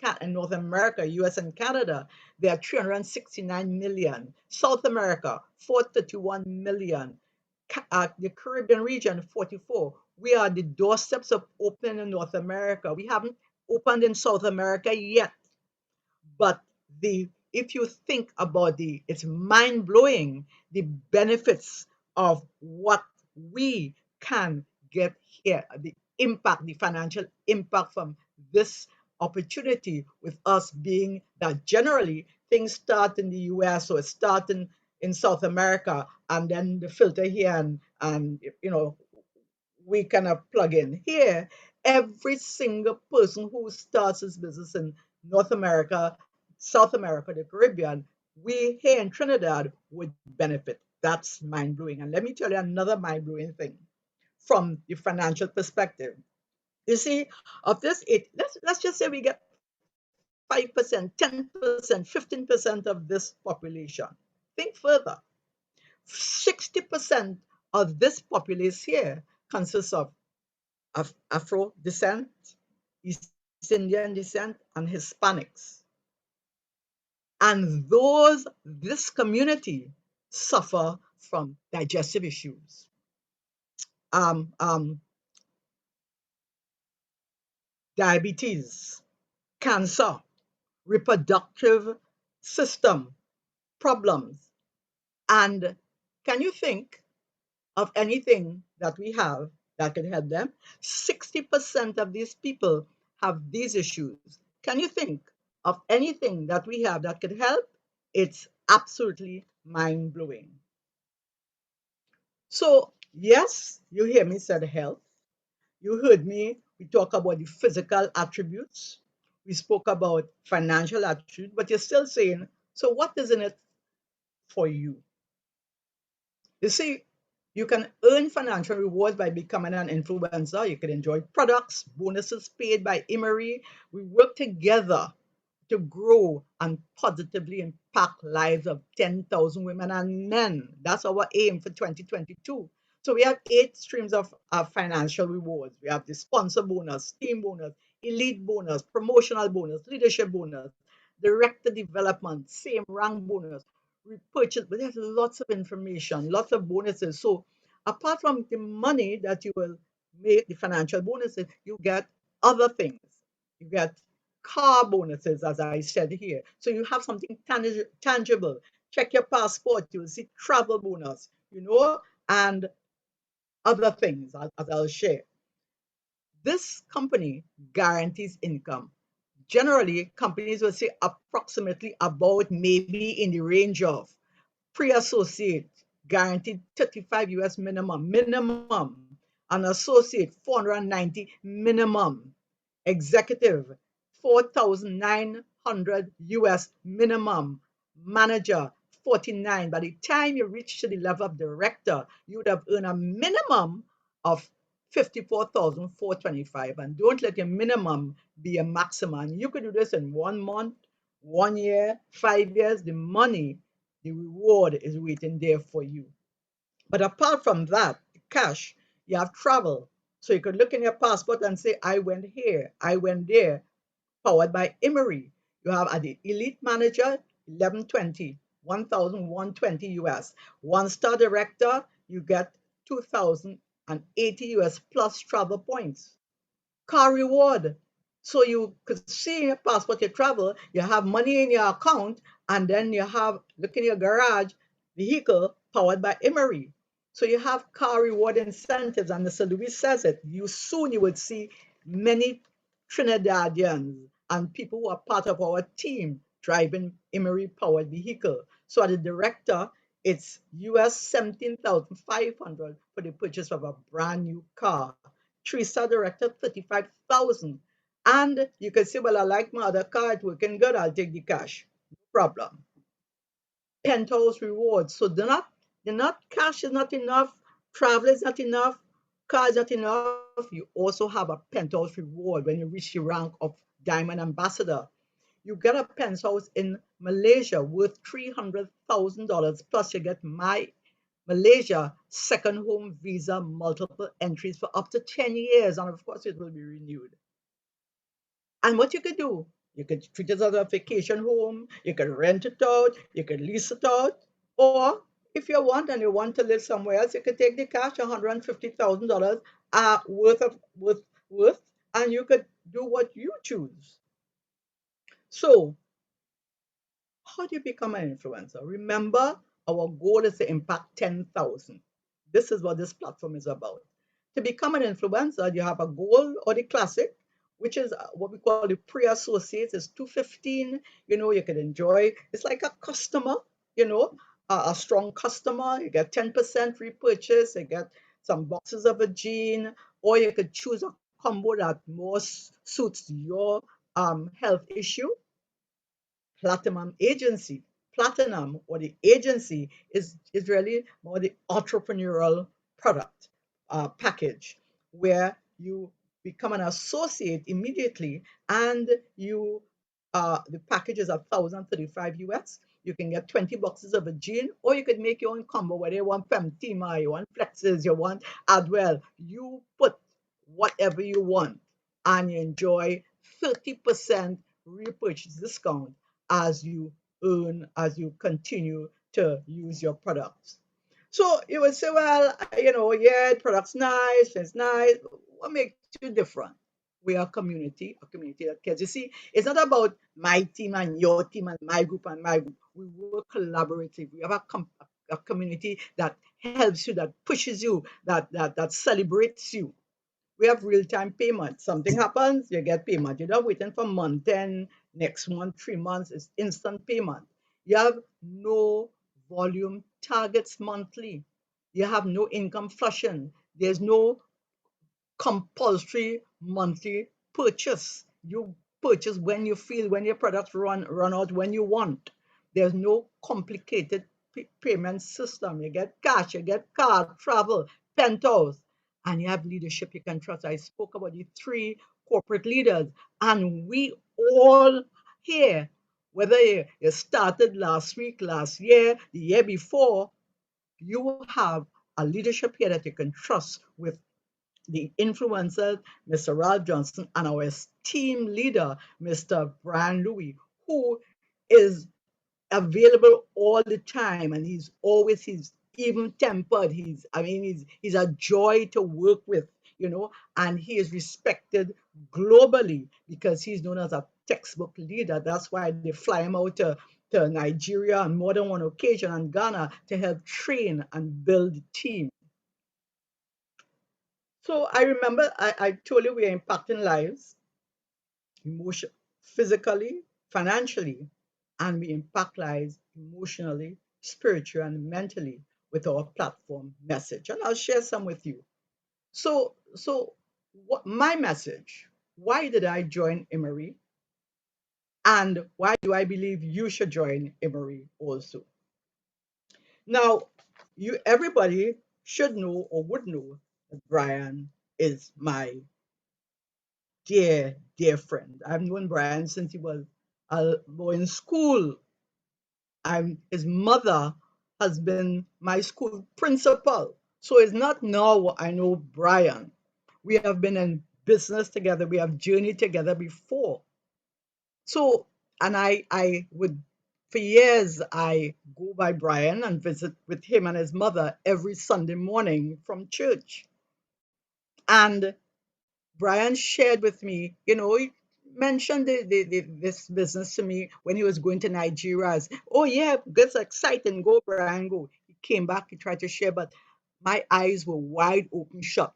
US and Canada. There are 369 million. South America, 431 million. The Caribbean region, 44. We are the doorsteps of opening in North America. We haven't opened in South America yet, but the if you think about it's mind blowing the benefits of what we can get here, the impact, the financial impact from this opportunity, with us being that generally things start in the US or start in South America, and then the filter here, and we cannot plug in here. Every single person who starts his business in North America, South America, the Caribbean, we here in Trinidad would benefit. That's mind blowing. And let me tell you another mind blowing thing from the financial perspective. You see, of this, let's just say we get 5%, 10%, 15% of this population. Think further. 60% of this populace here consists of Afro descent, East Indian descent, and Hispanics. And this community suffer from digestive issues, um, um, diabetes, cancer, reproductive system problems. And can you think of anything that we have that can help them? 60% of these people have these issues. Can you think of anything that we have that could help? It's absolutely mind blowing. So, yes, you hear me said health. You heard me, we talk about the physical attributes. We spoke about financial attributes, but you're still saying, so what is in it for you? You see, You can earn financial rewards by becoming an influencer. You can enjoy products, bonuses paid by IMMERI. We work together to grow and positively impact lives of 10,000 women and men. That's our aim for 2022. So we have 8 streams of financial rewards. We have the sponsor bonus, team bonus, elite bonus, promotional bonus, leadership bonus, director development, same rank bonus, repurchase. But there's lots of information, lots of bonuses. So apart from the money that you will make, the financial bonuses, you get other things. You get car bonuses, as I said here. So you have something tangible. Check your passport, you'll see travel bonus, and other things as I'll share. This company guarantees income. Generally, companies will say approximately about maybe in the range of pre-associate guaranteed 35 US minimum, an associate 490 minimum, executive 4,900 US minimum, manager 49. By the time you reach to the level of director, you would have earned a minimum of 54,425. And don't let your minimum be a maximum. You could do this in 1 month, 1 year, 5 years. The reward is waiting there for you. But apart from that, cash, you have travel. So you could look in your passport and say, I went here, I went there, powered by IMMERI. You have at the elite manager, 1120, 1,120 US. One-star director, you get 2,080 US plus travel points. Car reward. So you could see in your passport, you travel, you have money in your account, and then you have, look in your garage, vehicle powered by IMMERI. So you have car reward incentives, and Mr. Louis says it. You will see many Trinidadians and people who are part of our team driving IMMERI powered vehicle. So as a director, it's US 17,500 for the purchase of a brand new car. Three-star director, 35,000. And you can say, well, I like my other car, it's working good, I'll take the cash. No problem. Penthouse rewards. So they're not cash is not enough, travel is not enough, car is not enough. You also have a penthouse reward when you reach the rank of Diamond Ambassador. You get a penthouse in Malaysia worth $300,000 plus you get my Malaysia second home visa multiple entries for up to 10 years, and of course it will be renewed. And what you could do, you could treat it as a vacation home, you could rent it out, you could lease it out, or if you want and you want to live somewhere else, you could take the cash, $150,000 worth, and you could do what you choose. So how do you become an influencer? Remember, our goal is to impact 10,000. This is what this platform is about. To become an influencer, you have a goal or the classic, which is what we call the pre-associates. It's 215. You can enjoy. It's like a customer, a strong customer. You get 10% repurchase. You get some boxes of a gene, or you could choose a combo that more suits your health issue. Platinum or the agency is really more the entrepreneurial product package where you become an associate immediately, and the package is 1,035 US. You can get 20 boxes of a gin, or you could make your own combo, whether you want Femtima, you want Flexes, you want Adwell. You put whatever you want and you enjoy 30% repurchase discount as you continue to use your products. So you will say, well, yeah, product's nice, it's nice. What makes you different? We are a community that cares. You see, it's not about my team and your team and my group and my group. We work collaboratively. We have a community that helps you, that pushes you, that celebrates you. We have real-time payment. Something happens, you get payment. You're not waiting for month 10, next month, 3 months. It's instant payment. You have no volume targets monthly. You have no income flushing. There's no compulsory monthly purchase. You purchase when you feel, when your products run out when you want. There's no complicated payment system. You get cash, you get card, travel, penthouse, and you have leadership you can trust. I spoke about the three corporate leaders, and we all here, whether you started last week, last year, the year before, you have a leadership here that you can trust with the influencers, Mr. Ralph Johnson, and our esteemed leader, Mr. Brian Louis, who is available all the time, and he's even tempered. He's a joy to work with, and he is respected globally because he's known as a textbook leader. That's why they fly him out to Nigeria on more than one occasion, and Ghana, to help train and build the team. So I remember I told you we are impacting lives, emotion, physically, financially, and we impact lives emotionally, spiritually, and mentally with our platform message. And I'll share some with you. So what my message? Why did I join IMMERI? And why do I believe you should join IMMERI also? Now, everybody should know or would know that Brian is my dear friend. I've known Brian since he was in school. His mother has been my school principal. So it's not now I know Brian. We have been in business together. We have journeyed together before. So, and I would, for years, I go by Brian and visit with him and his mother every Sunday morning from church. And Brian shared with me, he mentioned this business to me when he was going to Nigeria. Oh, yeah, that's exciting. Go, Brian, go. He came back, he tried to share, but my eyes were wide open shut,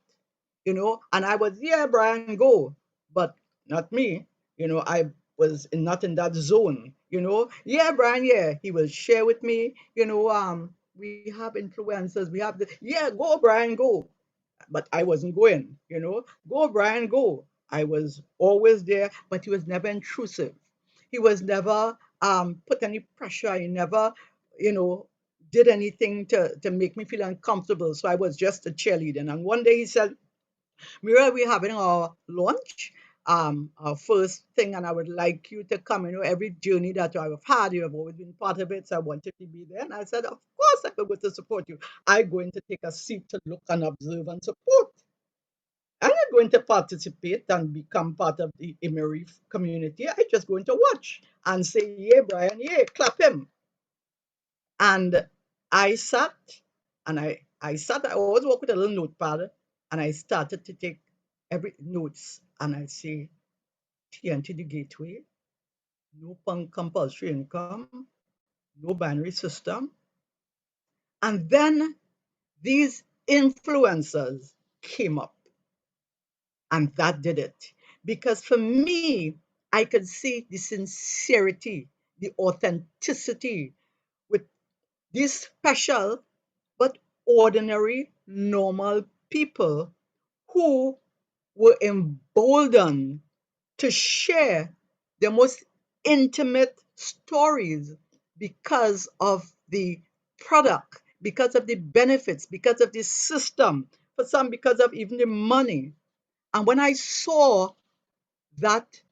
and I was, yeah, Brian, go. But not me. I was not in that zone, Yeah, Brian, yeah. He will share with me, we have influencers, we have yeah, go, Brian, go, but I wasn't going. Go, Brian, go. I was always there, but he was never intrusive. He was never put any pressure. He never, you know, did anything to make me feel uncomfortable. So I was just a cheerleader. And one day he said, Muriel, we're having our launch, our first thing, and I would like you to come. Every journey that I've had, you have always been part of it, so I wanted to be there. And I said, of course I could go to support you. I'm going to take a seat to look and observe and support. I'm not going to participate and become part of the IMMERI community. I'm just going to watch and say, yeah, Brian, yeah, clap him. And I sat I always walk with a little notepad, and I started to take every notes, and I say, TNT the gateway, no compulsory income, no binary system. And then these influencers came up, and that did it. Because for me, I could see the sincerity, the authenticity with these special but ordinary, normal people who were emboldened to share their most intimate stories because of the product, because of the benefits, because of the system, for some, because of even the money. And when I saw that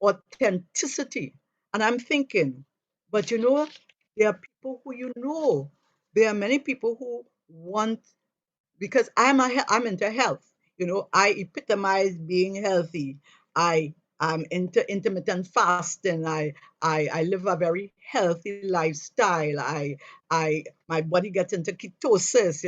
authenticity, and I'm thinking, but there are people who there are many people who want, because I'm into health. I epitomize being healthy. I'm into intermittent fasting. I live a very healthy lifestyle. My body gets into ketosis.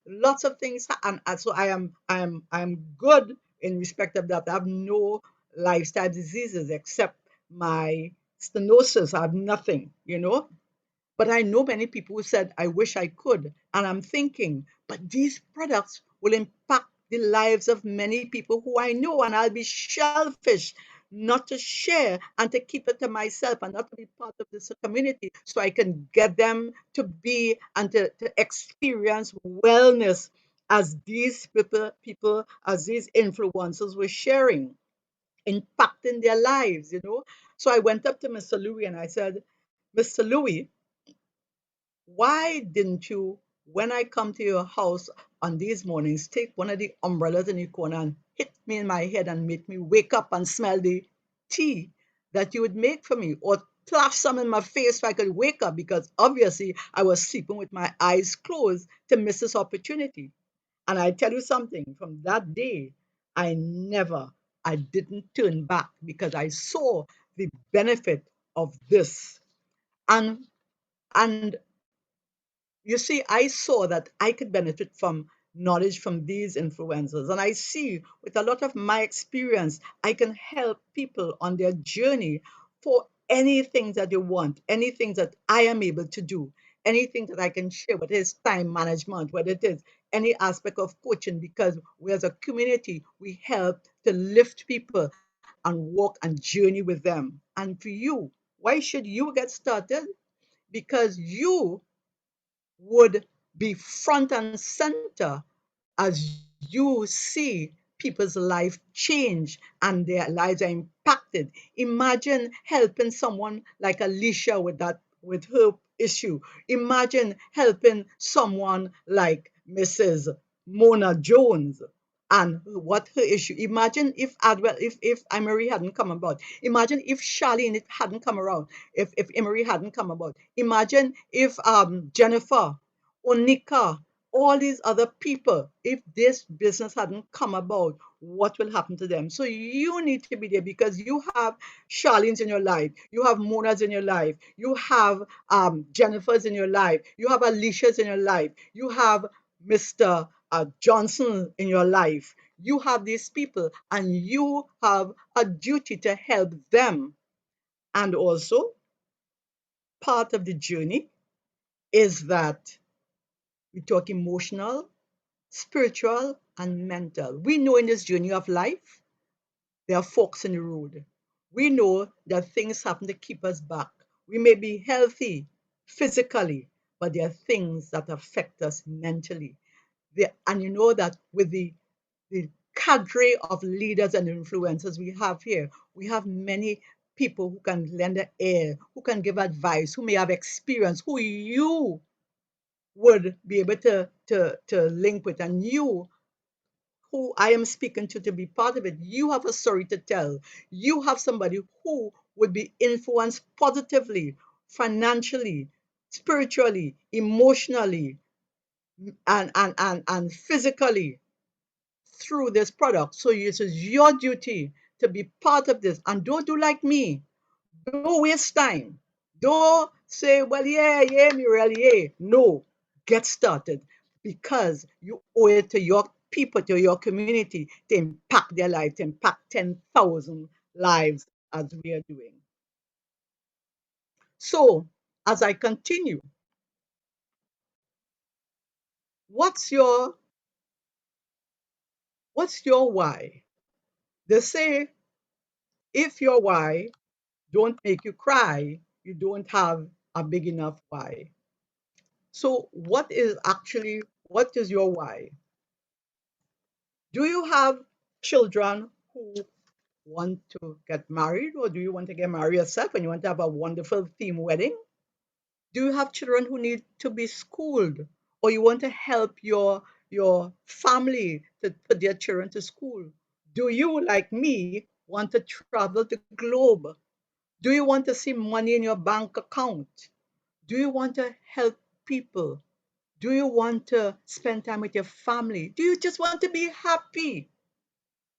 Lots of things, and so I am good in respect of that. I have no lifestyle diseases except my stenosis. I have nothing. But I know many people who said, I wish I could. And I'm thinking, but these products will impact the lives of many people who I know, and I'll be selfish not to share and to keep it to myself and not to be part of this community so I can get them to be and to experience wellness as these people as these influencers were sharing, impacting their lives. So I went up to Mr. Louis and I said, Mr. Louis, Why didn't you, when I come to your house on these mornings, take one of the umbrellas in your corner and hit me in my head and make me wake up and smell the tea that you would make for me, or flash some in my face so I could wake up, because obviously I was sleeping with my eyes closed to miss this opportunity. And I tell you something, from that day, I didn't turn back because I saw the benefit of this. And and you see, I saw that I could benefit from knowledge from these influencers. And I see with a lot of my experience, I can help people on their journey for anything that they want, anything that I am able to do, anything that I can share, whether it's time management, whether it is any aspect of coaching, because we as a community, we help to lift people and walk and journey with them. And for you, why should you get started? Because you would be front and center as you see people's life change and their lives are impacted. Imagine helping someone like Alicia with her issue. Imagine helping someone like Mrs. Mona Jones and what her issue. Imagine if Adwell, if Emery hadn't come about. Imagine if Charlene it hadn't come around. If Emery hadn't come about. Imagine if Jennifer, Onika, all these other people, if this business hadn't come about, what will happen to them? So you need to be there because you have Charlene's in your life, you have Mona's in your life, you have Jennifer's in your life, you have Alicia's in your life, you have Mr. Johnson in your life. You have these people and you have a duty to help them. And also, part of the journey is that we talk emotional, spiritual, and mental. We know in this journey of life, there are forks in the road. We know that things happen to keep us back. We may be healthy physically, but there are things that affect us mentally. And you know that with the cadre of leaders and influencers we have here, we have many people who can lend an ear, who can give advice, who may have experience, who you would be able to link with, and you who I am speaking to be part of it, you have a story to tell. You have somebody who would be influenced positively, financially, spiritually, emotionally, and physically through this product. So it is your duty to be part of this. And don't do like me. Don't waste time. Don't say, well, yeah, Muriel, yeah. No, get started because you owe it to your people, to your community to impact their lives, to impact 10,000 lives as we are doing. So, as I continue, what's your what's your why? They say if your why don't make you cry, you don't have a big enough why. So, what is your why? Do you have children who want to get married, or do you want to get married yourself and you want to have a wonderful theme wedding? Do you have children who need to be schooled, or you want to help your family to put their children to school? Do you, like me, want to travel the globe? Do you want to see money in your bank account? Do you want to help people? Do you want to spend time with your family? Do you just want to be happy?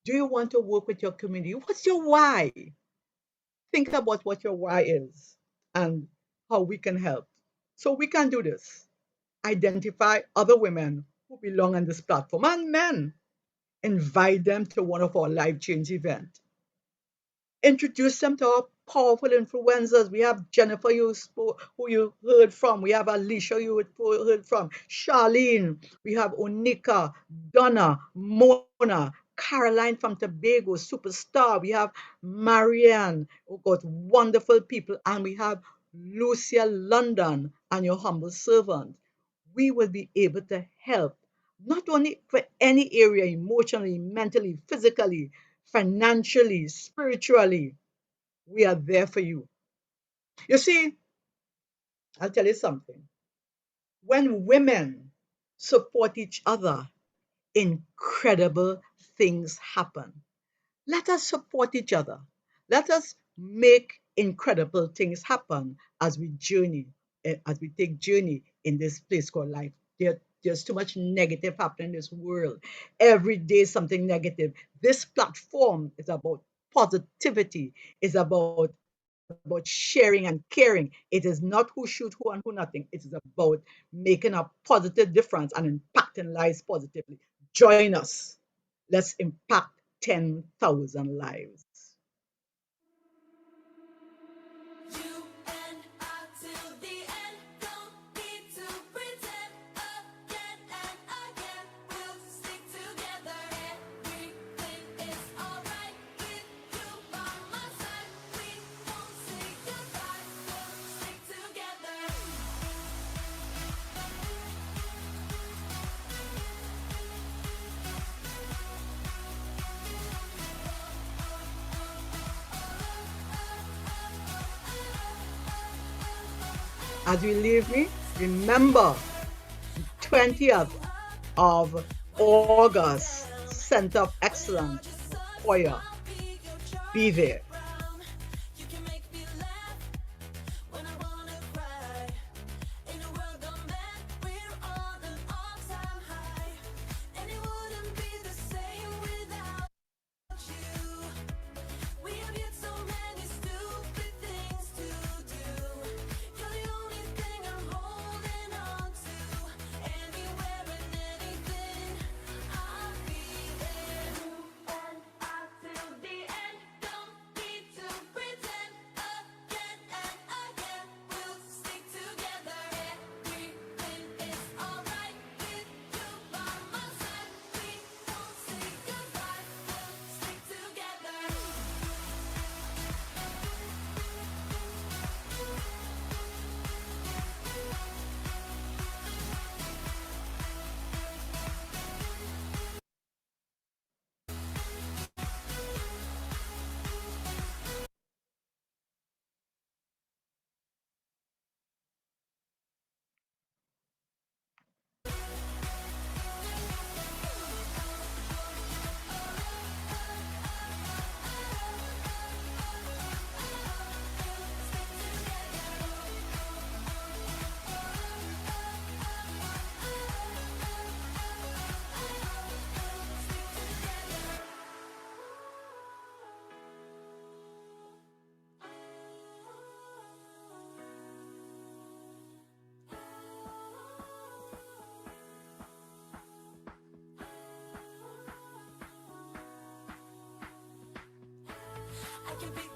Do you want to work with your community? What's your why? Think about what your why is and how we can help. So we can do this. Identify other women who belong on this platform and men. Invite them to one of our life change events. Introduce them to our powerful influencers. We have Jennifer, who you heard from. We have Alicia, you heard from. Charlene. We have Onika, Donna, Mona, Caroline from Tobago, superstar. We have Marianne, who got wonderful people. And we have Lucia London and your humble servant. We will be able to help not only for any area, emotionally, mentally, physically, financially, spiritually. We are there for you. You see, I'll tell you something. When women support each other, incredible things happen. Let us support each other. Let us make incredible things happen as we journey, as we take journey in this place called life. There's too much negative happening in this world. Every day something negative. This platform is about positivity, is about sharing and caring. It is not who shoot who and who nothing. It is about making a positive difference and impacting lives positively. Join us. Let's impact 10,000 lives. As we leave me, remember 20th of August, Center of Excellence, Koya. Be there. I can pick